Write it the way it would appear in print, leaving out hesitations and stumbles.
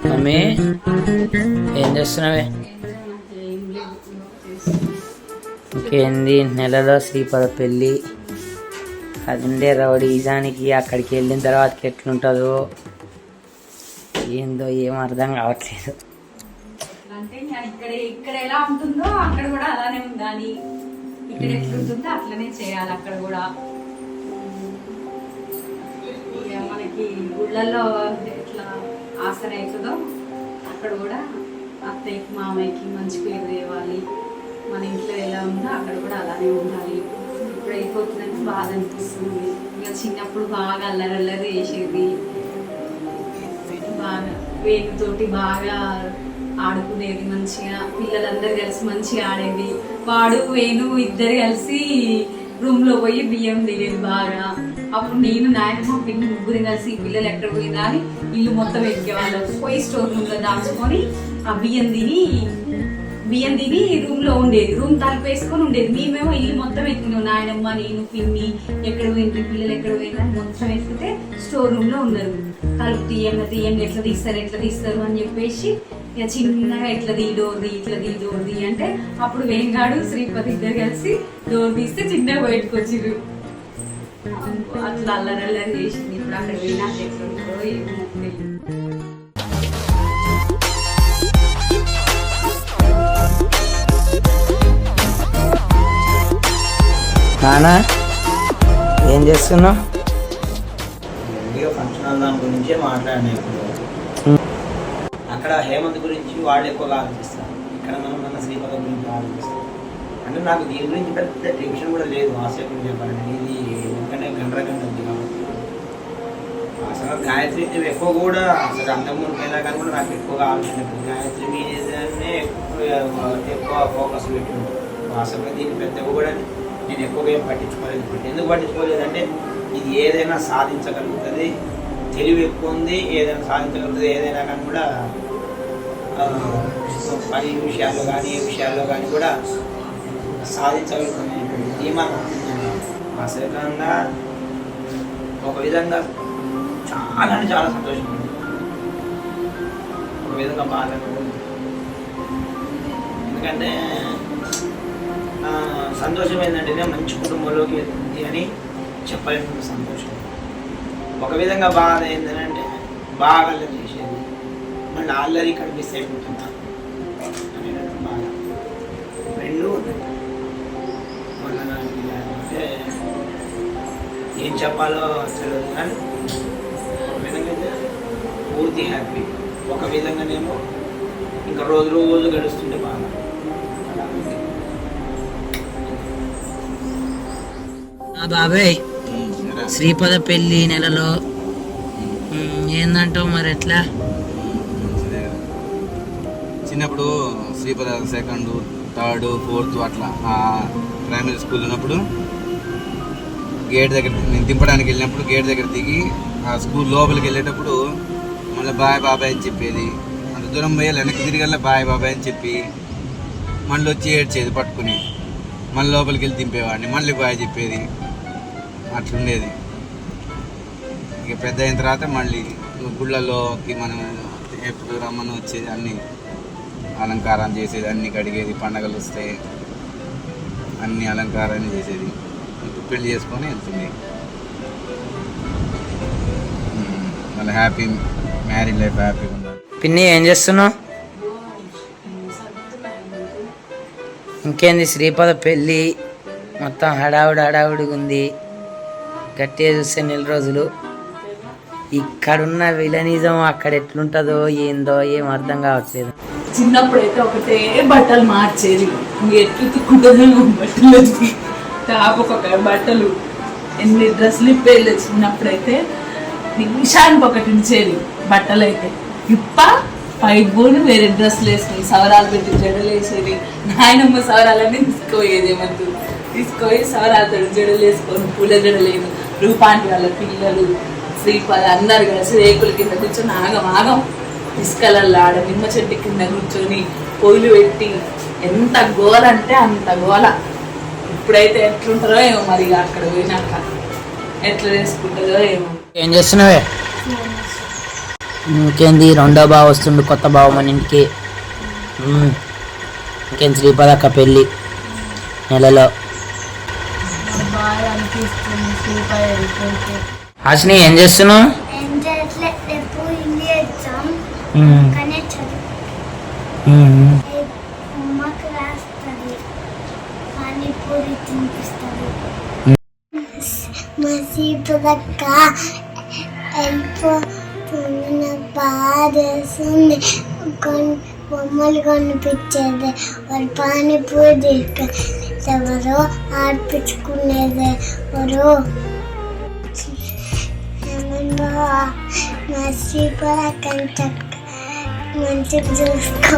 Mummy ఏం చేస్తున్నావే? ఇంకేంది, నెలలో శ్రీపద పెళ్ళి, అదే రౌడీజానికి అక్కడికి వెళ్ళిన తర్వాతకి ఎట్లుంటుందో ఏందో ఏం అర్థం కావట్లేదు. అంటే ఇక్కడ ఎలా ఉంటుందో అక్కడ కూడా అలానే ఉండాలి, ఇక్కడ ఎట్లుంటుందో అట్లనే చేయాలి అక్కడ కూడా. మనకి గుళ్ళల్లో ఎట్లా ఆసన అవుతుందో అక్కడ కూడా అత్తయ్యకి మామయ్యకి మంచి పేరు తేవాలి. మన ఇంట్లో ఎలా ఉందో అక్కడ కూడా అలానే ఉండాలి. ఇప్పుడు అయిపోతుందంటే బాధ అనిపిస్తుంది. ఇక చిన్నప్పుడు బాగా అల్లరల్లరి వేసేది, బాగా వేగుతోటి బాగా ఆడుకునేది, మంచిగా పిల్లలందరూ కలిసి మంచిగా ఆడేది. వాడు వేణు ఇద్దరు కలిసి రూమ్ లో పోయి బియ్యం దిగేది బాగా. అప్పుడు నేను నాయనమ్మ పిన్ని ముగ్గురు కలిసి పిల్లలు ఎక్కడ పోయిందా అని ఇల్లు మొత్తం ఎక్కేవాళ్ళు. పోయి స్టోర్ రూమ్ లో దాచుకొని ఆ బియ్యం తిని రూమ్ లో ఉండేది, రూమ్ తలుపు వేసుకొని ఉండేది. మేమేమో ఇల్లు మొత్తం ఎక్కినాం, నాయనమ్మ నేను పిన్ని ఎక్కడ పోయింది పిల్లలు ఎక్కడ పోయిందా మొత్తం ఎక్కితే స్టోర్ రూమ్ లో ఉన్నారు. తలుపు తీయంగా ఎట్లా తీస్తారు అని చెప్పేసి ఇక చిన్నగా ఇట్లా డోర్ది అంటే అప్పుడు వేంగాడు శ్రీపతి ఇద్దరు కలిసి డోర్ తీస్తే చిన్నగా బయటకు వచ్చిర్రు. అట్లా అల్లరల్లరి చేసింది. ఇప్పుడు అక్కడ పోయినా ఎట్లుంటుందో ఏమో. నానా ఏం చేస్తున్నావు? ఫంక్షన్ హాల్ దాని గురించే మాట్లాడినా. ఇప్పుడు అక్కడ హేమంత్ గురించి వాళ్ళు ఎక్కువగా ఆలోచిస్తారు, ఇక్కడ మనం మన శ్రీపద గురించి ఆలోచిస్తాం. అంటే నాకు దీని గురించి పెద్ద టెన్షన్ కూడా లేదు, ఆశయ గురించి చెప్పాలంటే. ఇది ఎందుకంటే గంటది కాబట్టి అసలు గాయత్రి ఎక్కువ కూడా అసలు అంతకుముందు పోయినా కానీ కూడా నాకు ఎక్కువగా ఆలోచన గాయత్రి మీదనే ఎక్కువ ఫోకస్ పెట్టింది. అసలు దీన్ని పెద్దగా కూడా నేను ఎక్కువగా ఏం పట్టించుకోలేదు. ఎందుకు పట్టించుకోలేదంటే ఇది ఏదైనా సాధించగలుగుతుంది, తెలివి ఎక్కువ ఉంది, ఏదైనా సాధించగలుగుతుంది. ఏదైనా కానీ కూడా పని విషయాల్లో కానీ ఏ విషయాల్లో కానీ కూడా సాధించగలుగుతుంది. ధీమాగా అసలుగా ఒక విధంగా చాలా సంతోషం ఉంది, ఒక విధంగా బాధ. ఎందుకంటే సంతోషం ఏంటంటే మంచి కుటుంబంలోకి వెళ్తుంది అని చెప్పలేని సంతోషం. ఒక విధంగా బాధ ఏంటంటే బాగా అల్లరి చేసేది, మళ్ళీ అల్లరి ఇక్కడ మిస్ అయిపోతున్నా అనేటట్టు బాధ. రెండు మొన్న అంటే ఏం చెప్పాలో తెలియదు, కానీ ఒక విధంగా అయితే పూర్తి హ్యాపీ. ఒక విధంగానేమో ఇంకా రోజు గడుస్తుంటే బాగా. బాబాయ్ శ్రీపద పెళ్ళి నెలలో ఏందంటావు మరి? ఎట్లా? చిన్నప్పుడు శ్రీపద సెకండ్, థర్డ్, ఫోర్త్ అట్లా ప్రైమరీ స్కూల్ ఉన్నప్పుడు గేట్ దగ్గర నేను దింపడానికి వెళ్ళినప్పుడు గేట్ దగ్గర దిగి ఆ స్కూల్ లోపలికి వెళ్ళేటప్పుడు మళ్ళీ బాయ్ బాబాయ్ అని చెప్పేది. అంత దూరం పోయాలి, వెనక్కి తిరిగల్లా బాయ్ బాబాయ్ అని చెప్పి మళ్ళీ వచ్చి ఏడ్చేది పట్టుకుని. మళ్ళీ లోపలికి వెళ్ళి దింపేవాడిని, మళ్ళీ బాయ్ చెప్పేది. అట్లుండేది. ఇక పెద్ద అయిన తర్వాత మళ్ళీ గుళ్ళలోకి మనం ఎప్పుడు రమ్మని వచ్చేది, అన్నీ అలంకారం చేసేది, అన్నీ కడిగేది, పండగలు వస్తే అన్ని అలంకారాన్ని చేసేది. ఇప్పుడు పెళ్లి చేసుకొని వెళ్తుంది. మళ్ళీ హ్యాపీ మ్యారీడ్ లైఫ్ హ్యాపీగా ఉండాలి. పిన్ని ఏం చేస్తున్నావు? ఇంకేంది, శ్రీపద పెళ్ళి మొత్తం హడావుడిగా ఉంది. గట్టిగా చూస్తే 4 రోజులు. ఇక్కడున్న విలనిజం అక్కడ ఎట్లుంటుందో ఏందో ఏం అర్థం కావట్లేదు. చిన్నప్పుడైతే ఒకటే బట్టలు మార్చేది, ఎట్లు తిక్కుంటుందో బట్టలు తాపొక బట్టలు ఎన్ని డ్రెస్సులు ఇప్పేది. చిన్నప్పుడైతే నిమిషానికి ఒకటి ఉంచేది బట్టలు. అయితే ఇప్ప పైకి పోని వేరే డ్రెస్సులు వేసుకుని సవరాలు పెట్టి జడలు వేసేది. నాయనమ్మ సవరాలన్నీ తీసుకుపోయేది, ఏమంటూ తీసుకుపోయి సవరాలతో జడలు వేసుకొని పూల జడలేదు. రూపాంటి వాళ్ళ పిల్లలు శ్రీపద అందరు కలిసి రేకుల కింద కూర్చొని ఆగం ఇసుకలల్లో ఆడ నిమ్మ చెట్టు కింద కూర్చొని పొయ్యిలు పెట్టి ఎంత గోల అంటే అంత గోల. ఇప్పుడైతే ఎట్లుంటారో ఏమో మరి అక్కడ పోయినాక. ఎట్లా చేసుకుంటుందో ఏమో. ఏం చేస్తున్నావే? ఇంకేంది రెండో బావ వస్తుండు, కొత్త బావ మన ఇంటికి. ఇంకేం శ్రీపద అక్క పెళ్ళి నెలలో. బాగా అనిపిస్తుంది శ్రీపద వెళ్తుంటే. హాసిని ఏం చేస్తున్నావు? ఏం చేయట్లేదు, రేపు హిందీ ఎగ్జామ్ కానీ అమ్మకి రాస్తుంది, పానీపూరి తినిపిస్తుంది. మా శ్రీపదక్క వెళ్ళిపోతుంది, నాకు బాగా వేస్తుంది. బొమ్మలు కొనిపించేది, వాళ్ళు పానీపూరి తీసుకెళ్ళి ఎవరో ఆడిపించుకునేది ఎవరో. మా శ్రీపదక్క మంచిగా చూసుకో.